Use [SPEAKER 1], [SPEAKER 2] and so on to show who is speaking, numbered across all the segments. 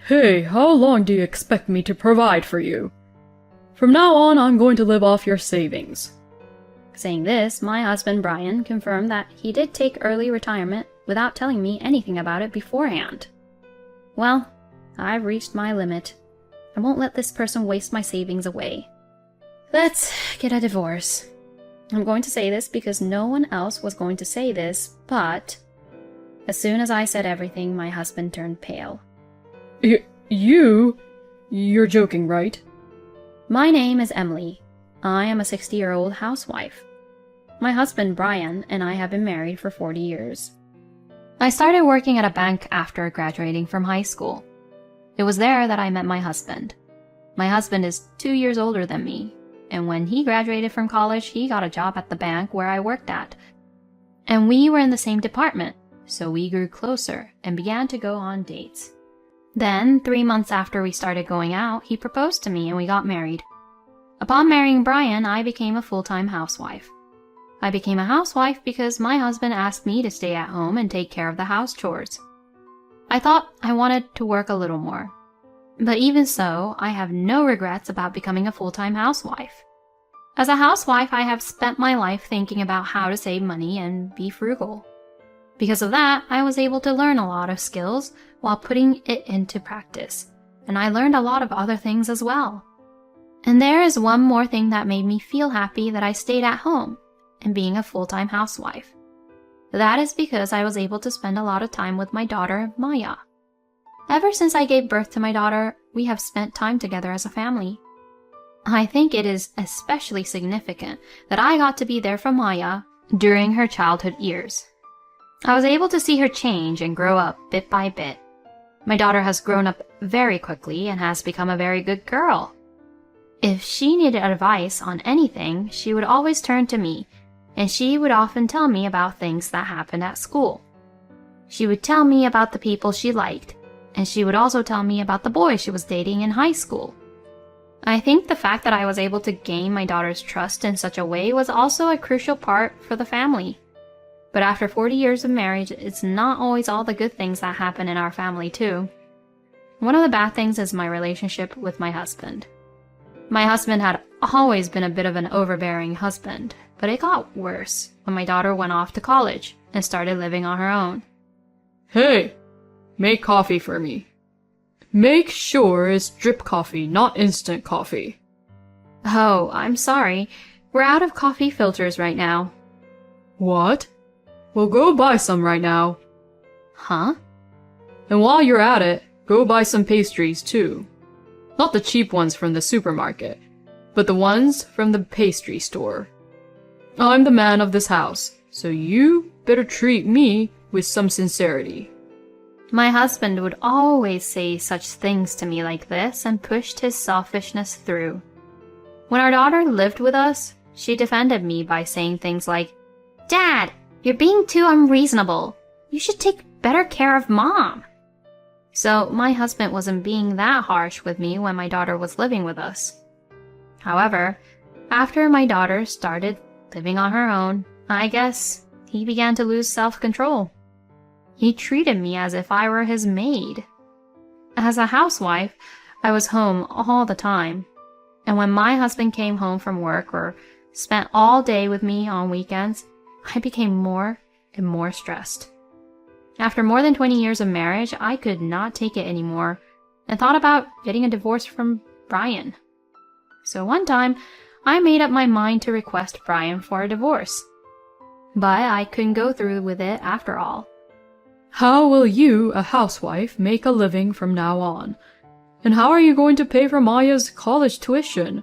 [SPEAKER 1] Hey, how long do you expect me to provide for you? From now on, I'm going to live off your savings.
[SPEAKER 2] Saying this, my husband Brian confirmed that he did take early retirement without telling me anything about it beforehand. Well, I've reached my limit. I won't let this person waste my savings away. Let's get a divorce. I'm going to say this because no one else was going to say this, but as soon as I said everything, my husband turned pale.
[SPEAKER 1] You're joking, right?
[SPEAKER 2] My name is Emily. I am a 60-year-old housewife. My husband Brian and I have been married for 40 years. I started working at a bank after graduating from high school. It was there that I met my husband. My husband is 2 years older than me, and when he graduated from college, he got a job at the bank where I worked at. And we were in the same department, so we grew closer and began to go on dates. Then, 3 months after we started going out, he proposed to me and we got married. Upon marrying Brian, I became a full-time housewife. I became a housewife because my husband asked me to stay at home and take care of the house chores. I thought I wanted to work a little more. But even so, I have no regrets about becoming a full-time housewife. As a housewife, I have spent my life thinking about how to save money and be frugal. Because of that, I was able to learn a lot of skills while putting it into practice, and I learned a lot of other things as well. And there is one more thing that made me feel happy that I stayed at home and being a full-time housewife. That is because I was able to spend a lot of time with my daughter, Maya. Ever since I gave birth to my daughter, we have spent time together as a family. I think it is especially significant that I got to be there for Maya during her childhood years. I was able to see her change and grow up bit by bit. My daughter has grown up very quickly and has become a very good girl. If she needed advice on anything, she would always turn to me, and she would often tell me about things that happened at school. She would tell me about the people she liked, and she would also tell me about the boy she was dating in high school. I think the fact that I was able to gain my daughter's trust in such a way was also a crucial part for the family. But after 40 years of marriage, it's not always all the good things that happen in our family too. One of the bad things is my relationship with my husband. My husband had always been a bit of an overbearing husband, but it got worse when my daughter went off to college and started living on her own.
[SPEAKER 1] Hey, make coffee for me. Make sure it's drip coffee, not instant coffee.
[SPEAKER 2] Oh, I'm sorry. We're out of coffee filters right now.
[SPEAKER 1] What? Well, go buy some right now.
[SPEAKER 2] Huh?
[SPEAKER 1] And while you're at it, go buy some pastries too. Not the cheap ones from the supermarket, but the ones from the pastry store. I'm the man of this house, so you better treat me with some sincerity.
[SPEAKER 2] My husband would always say such things to me like this and pushed his selfishness through. When our daughter lived with us, she defended me by saying things like, "Dad, you're being too unreasonable. You should take better care of Mom." So my husband wasn't being that harsh with me when my daughter was living with us. However, after my daughter started living on her own, I guess he began to lose self-control. He treated me as if I were his maid. As a housewife, I was home all the time. And when my husband came home from work or spent all day with me on weekends, I became more and more stressed. After more than 20 years of marriage, I could not take it anymore and thought about getting a divorce from Brian. So one time, I made up my mind to request Brian for a divorce. But I couldn't go through with it after all.
[SPEAKER 1] How will you, a housewife, make a living from now on? And how are you going to pay for Maya's college tuition?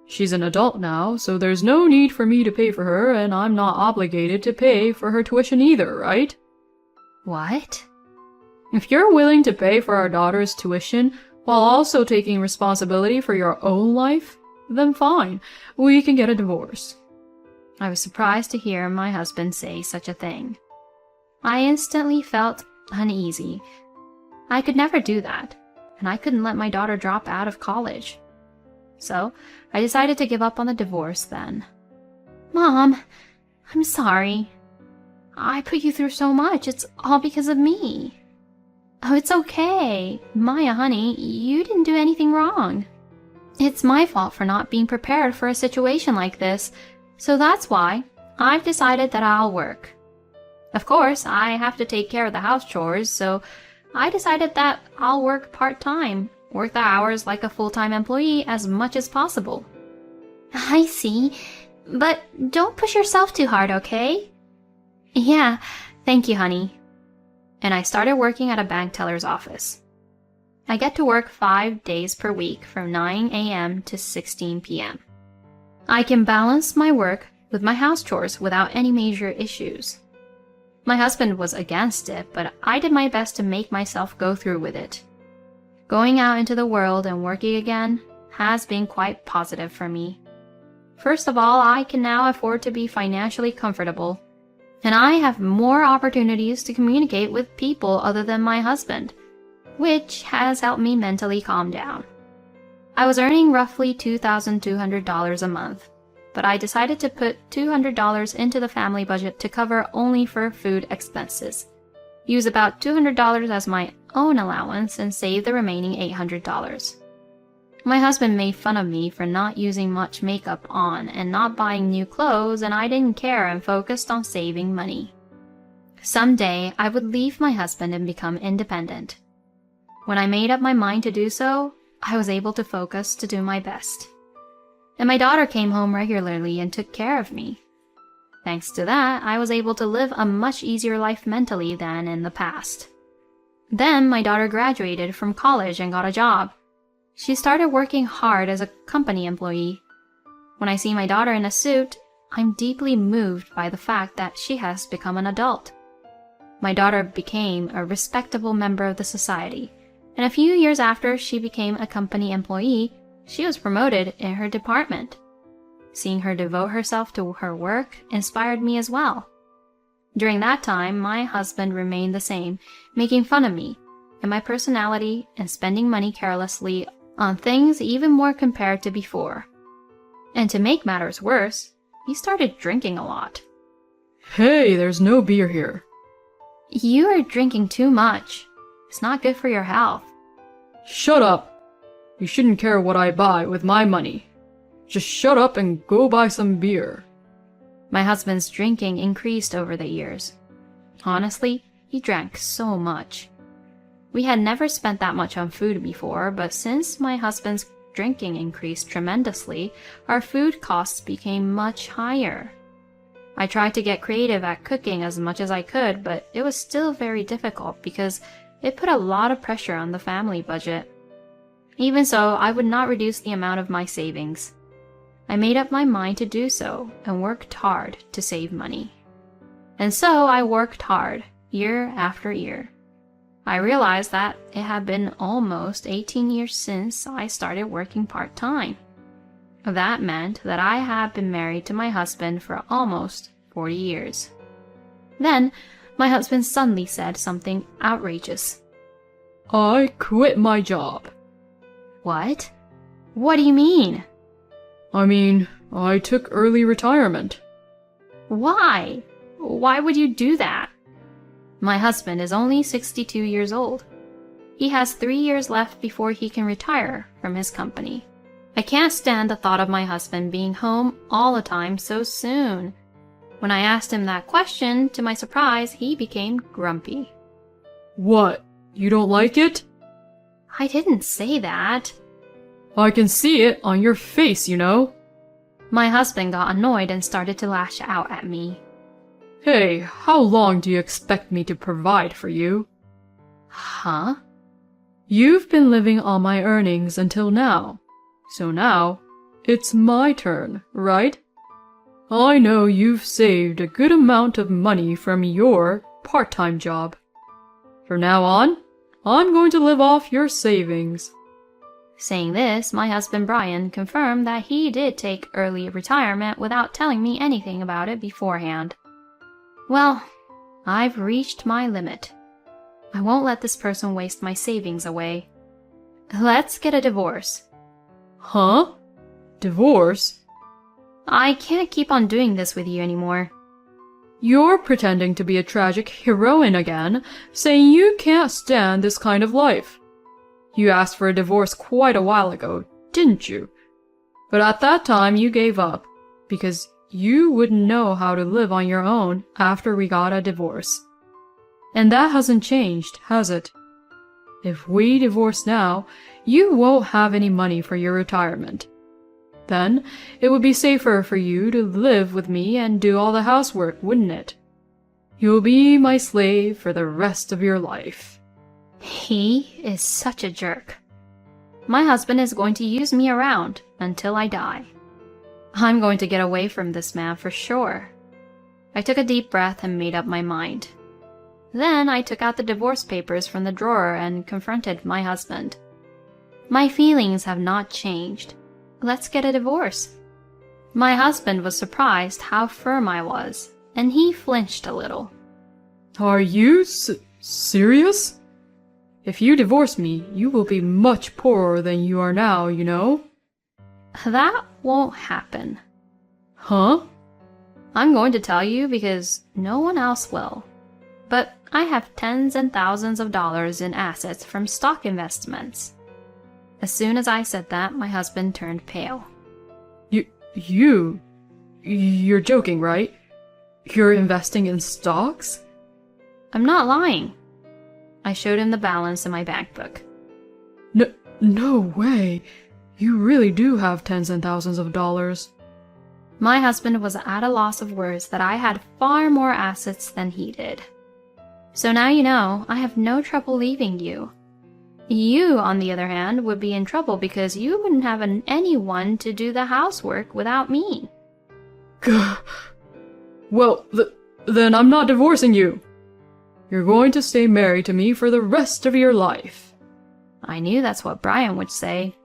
[SPEAKER 1] She's an adult now, so there's no need for me to pay for her, and I'm not obligated to pay for her tuition either, right?
[SPEAKER 2] What?
[SPEAKER 1] If you're willing to pay for our daughter's tuition while also taking responsibility for your own life, then fine, we can get a divorce.
[SPEAKER 2] I was surprised to hear my husband say such a thing. I instantly felt uneasy. I could never do that, and I couldn't let my daughter drop out of college. So I decided to give up on the divorce then. "Mom, I'm sorry. I put you through so much. It's all because of me." Oh, it's okay. Maya, honey, you didn't do anything wrong. It's my fault for not being prepared for a situation like this, so that's why I've decided that I'll work. Of course, I have to take care of the house chores, so I decided that I'll work part-time, work the hours like a full-time employee as much as possible. I see, but don't push yourself too hard, okay? Yeah, thank you, honey. And I started working at a bank teller's office. I get to work 5 days per week from 9 a.m. to 16 p.m. I can balance my work with my house chores without any major issues. My husband was against it, but I did my best to make myself go through with it. Going out into the world and working again has been quite positive for me. First of all, I can now afford to be financially comfortable, and I have more opportunities to communicate with people other than my husband, which has helped me mentally calm down. I was earning roughly $2,200 a month, but I decided to put $200 into the family budget to cover only for food expenses, use about $200 as my own allowance, and save the remaining $800. My husband made fun of me for not using much makeup on and not buying new clothes, and I didn't care and focused on saving money. Someday, I would leave my husband and become independent. When I made up my mind to do so, I was able to focus to do my best. And my daughter came home regularly and took care of me. Thanks to that, I was able to live a much easier life mentally than in the past. Then my daughter graduated from college and got a job. She started working hard as a company employee. When I see my daughter in a suit, I'm deeply moved by the fact that she has become an adult. My daughter became a respectable member of the society, and a few years after she became a company employee, she was promoted in her department. Seeing her devote herself to her work inspired me as well. During that time, my husband remained the same, making fun of me and my personality and spending money carelessly on things even more compared to before. And to make matters worse, he started drinking a lot.
[SPEAKER 1] Hey, there's no beer here.
[SPEAKER 2] You are drinking too much. It's not good for your health.
[SPEAKER 1] Shut up. You shouldn't care what I buy with my money. Just shut up and go buy some beer.
[SPEAKER 2] My husband's drinking increased over the years. Honestly, he drank so much. We had never spent that much on food before, but since my husband's drinking increased tremendously, our food costs became much higher. I tried to get creative at cooking as much as I could, but it was still very difficult because it put a lot of pressure on the family budget. Even so, I would not reduce the amount of my savings. I made up my mind to do so and worked hard to save money. And so I worked hard, year after year. I realized that it had been almost 18 years since I started working part-time. That meant that I had been married to my husband for almost 40 years. Then, my husband suddenly said something outrageous.
[SPEAKER 1] I quit my job.
[SPEAKER 2] What? What do you mean?
[SPEAKER 1] I took early retirement.
[SPEAKER 2] Why? Why would you do that? My husband is only 62 years old. He has 3 years left before he can retire from his company. I can't stand the thought of my husband being home all the time so soon. When I asked him that question, to my surprise, he became grumpy.
[SPEAKER 1] What? You don't like it?
[SPEAKER 2] I didn't say that.
[SPEAKER 1] I can see it on your face, you know.
[SPEAKER 2] My husband got annoyed and started to lash out at me.
[SPEAKER 1] Hey, how long do you expect me to provide for you?
[SPEAKER 2] Huh?
[SPEAKER 1] You've been living on my earnings until now. So now, it's my turn, right? I know you've saved a good amount of money from your part-time job. From now on, I'm going to live off your savings.
[SPEAKER 2] Saying this, my husband Brian confirmed that he did take early retirement without telling me anything about it beforehand. Well, I've reached my limit. I won't let this person waste my savings away. Let's get a divorce.
[SPEAKER 1] Huh? Divorce?
[SPEAKER 2] I can't keep on doing this with you anymore.
[SPEAKER 1] You're pretending to be a tragic heroine again, saying you can't stand this kind of life. You asked for a divorce quite a while ago, didn't you? But at that time you gave up, because you wouldn't know how to live on your own after we got a divorce. And that hasn't changed, has it? If we divorce now, you won't have any money for your retirement. Then it would be safer for you to live with me and do all the housework, wouldn't it? You'll be my slave for the rest of your life.
[SPEAKER 2] He is such a jerk. My husband is going to use me around until I die. I'm going to get away from this man for sure. I took a deep breath and made up my mind. Then I took out the divorce papers from the drawer and confronted my husband. My feelings have not changed. Let's get a divorce. My husband was surprised how firm I was, and he flinched a little.
[SPEAKER 1] Are you serious? If you divorce me, you will be much poorer than you are now, you know?
[SPEAKER 2] That won't happen.
[SPEAKER 1] Huh?
[SPEAKER 2] I'm going to tell you because no one else will. But I have tens and thousands of dollars in assets from stock investments. As soon as I said that, my husband turned pale.
[SPEAKER 1] You're joking, right? You're investing in stocks?
[SPEAKER 2] I'm not lying. I showed him the balance in my bank book.
[SPEAKER 1] No way. You really do have tens and thousands of dollars.
[SPEAKER 2] My husband was at a loss of words that I had far more assets than he did. So now you know, I have no trouble leaving you. You, on the other hand, would be in trouble because you wouldn't have anyone to do the housework without me.
[SPEAKER 1] Well, then I'm not divorcing you. You're going to stay married to me for the rest of your life.
[SPEAKER 2] I knew that's what Brian would say,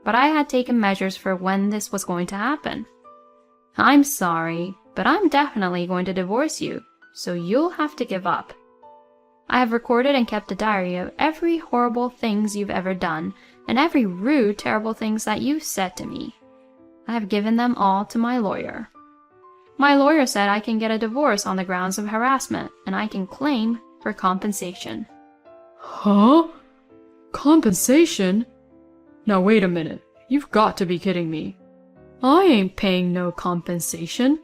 [SPEAKER 2] but I had taken measures for when this was going to happen. I'm sorry, but I'm definitely going to divorce you, so you'll have to give up. I have recorded and kept a diary of every horrible things you've ever done, and every rude, terrible things that you've said to me. I have given them all to my lawyer. My lawyer said I can get a divorce on the grounds of harassment, and I can claim for compensation.
[SPEAKER 1] Huh? Compensation? Now wait a minute. You've got to be kidding me. I ain't paying no compensation.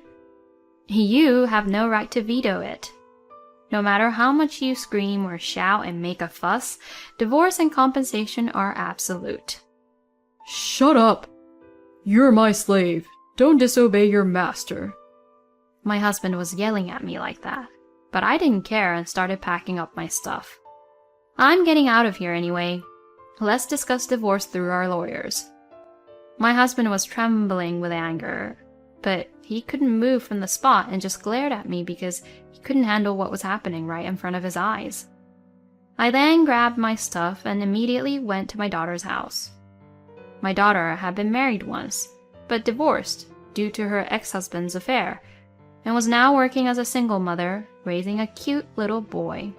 [SPEAKER 2] You have no right to veto it. No matter how much you scream or shout and make a fuss, divorce and compensation are absolute.
[SPEAKER 1] Shut up. You're my slave. Don't disobey your master.
[SPEAKER 2] My husband was yelling at me like that, but I didn't care and started packing up my stuff. I'm getting out of here anyway. Let's discuss divorce through our lawyers. My husband was trembling with anger, but he couldn't move from the spot and just glared at me because he couldn't handle what was happening right in front of his eyes. I then grabbed my stuff and immediately went to my daughter's house. My daughter had been married once, but divorced due to her ex-husband's affair, and was now working as a single mother, raising a cute little boy.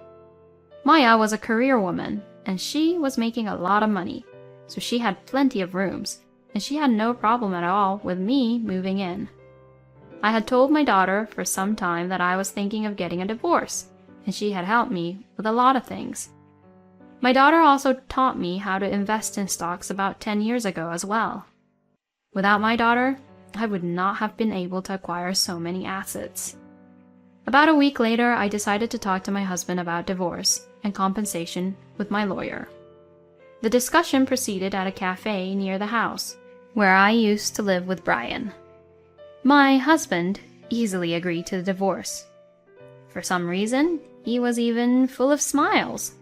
[SPEAKER 2] Maya was a career woman, and she was making a lot of money, so she had plenty of rooms, and she had no problem at all with me moving in. I had told my daughter for some time that I was thinking of getting a divorce, and she had helped me with a lot of things. My daughter also taught me how to invest in stocks about 10 years ago as well. Without my daughter, I would not have been able to acquire so many assets. About a week later, I decided to talk to my husband about divorce and compensation with my lawyer. The discussion proceeded at a cafe near the house, where I used to live with Brian. My husband easily agreed to the divorce. For some reason, he was even full of smiles.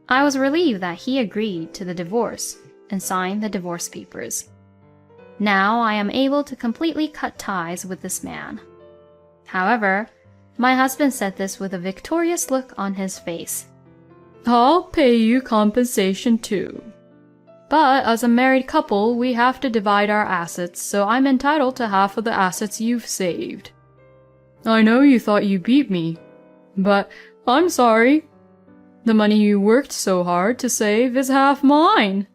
[SPEAKER 2] I was relieved that he agreed to the divorce and signed the divorce papers. Now I am able to completely cut ties with this man. However, my husband said this with a victorious look on his face.
[SPEAKER 1] I'll pay you compensation too. But as a married couple, we have to divide our assets, so I'm entitled to half of the assets you've saved. I know you thought you beat me, but I'm sorry. The money you worked so hard to save is half mine.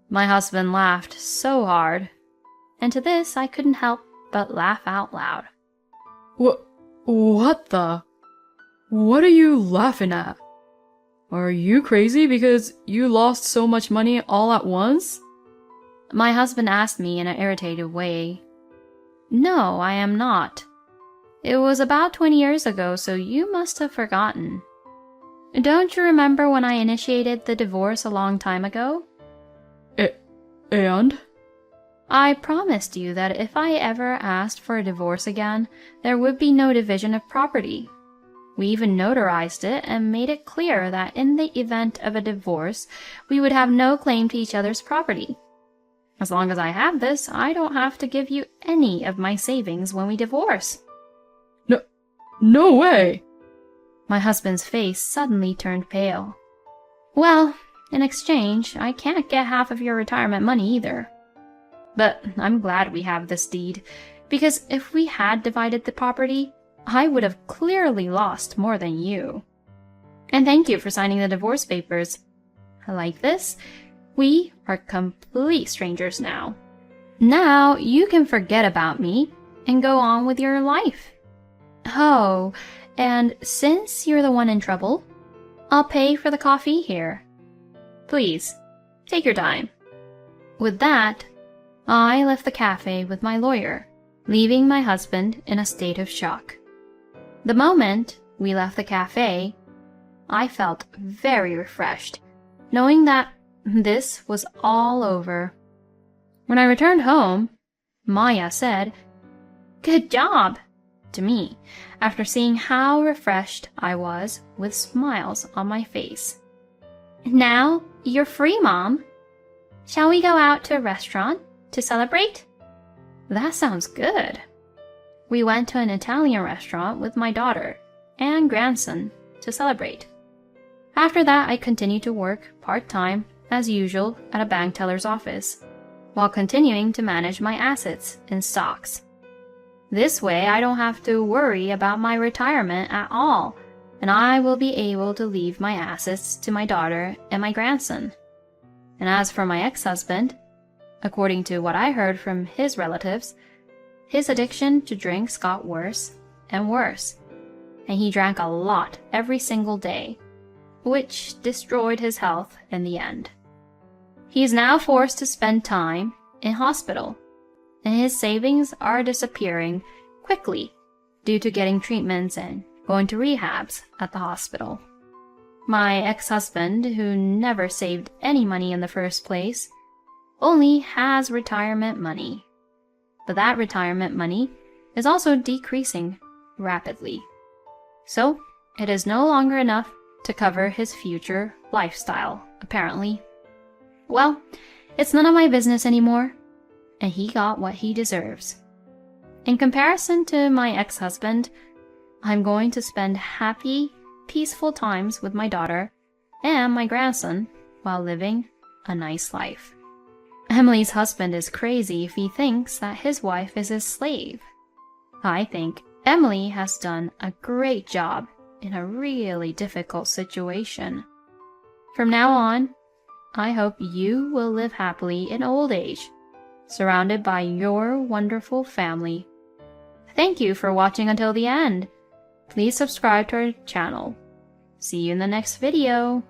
[SPEAKER 2] My husband laughed so hard, and to this I couldn't help but laugh out loud.
[SPEAKER 1] What the? What are you laughing at? Are you crazy because you lost so much money all at once?
[SPEAKER 2] My husband asked me in an irritated way. No, I am not. It was about 20 years ago, so you must have forgotten. Don't you remember when I initiated the divorce a long time ago?
[SPEAKER 1] And?
[SPEAKER 2] I promised you that if I ever asked for a divorce again, there would be no division of property. We even notarized it and made it clear that in the event of a divorce, we would have no claim to each other's property. As long as I have this, I don't have to give you any of my savings when we divorce.
[SPEAKER 1] No way!
[SPEAKER 2] My husband's face suddenly turned pale. Well, in exchange, I can't get half of your retirement money either. But I'm glad we have this deed, because if we had divided the property, I would have clearly lost more than you. And thank you for signing the divorce papers. Like this, we are complete strangers now. Now you can forget about me and go on with your life. Oh, and since you're the one in trouble, I'll pay for the coffee here. Please, take your time. With that, I left the cafe with my lawyer, leaving my husband in a state of shock. The moment we left the cafe, I felt very refreshed, knowing that this was all over. When I returned home, Maya said, "Good job," to me, after seeing how refreshed I was with smiles on my face. Now you're free, Mom. Shall we go out to a restaurant to celebrate? That sounds good. We went to an Italian restaurant with my daughter and grandson to celebrate. After that, I continued to work part-time, as usual, at a bank teller's office, while continuing to manage my assets in stocks. This way, I don't have to worry about my retirement at all, and I will be able to leave my assets to my daughter and my grandson. And as for my ex-husband, according to what I heard from his relatives, his addiction to drinks got worse and worse, and he drank a lot every single day, which destroyed his health in the end. He is now forced to spend time in hospital, and his savings are disappearing quickly due to getting treatments and going to rehabs at the hospital. My ex-husband, who never saved any money in the first place, only has retirement money. But that retirement money is also decreasing rapidly. So, it is no longer enough to cover his future lifestyle, apparently. Well, it's none of my business anymore, and he got what he deserves. In comparison to my ex-husband, I'm going to spend happy, peaceful times with my daughter and my grandson while living a nice life. Emily's husband is crazy if he thinks that his wife is his slave. I think Emily has done a great job in a really difficult situation. From now on, I hope you will live happily in old age, surrounded by your wonderful family. Thank you for watching until the end. Please subscribe to our channel. See you in the next video.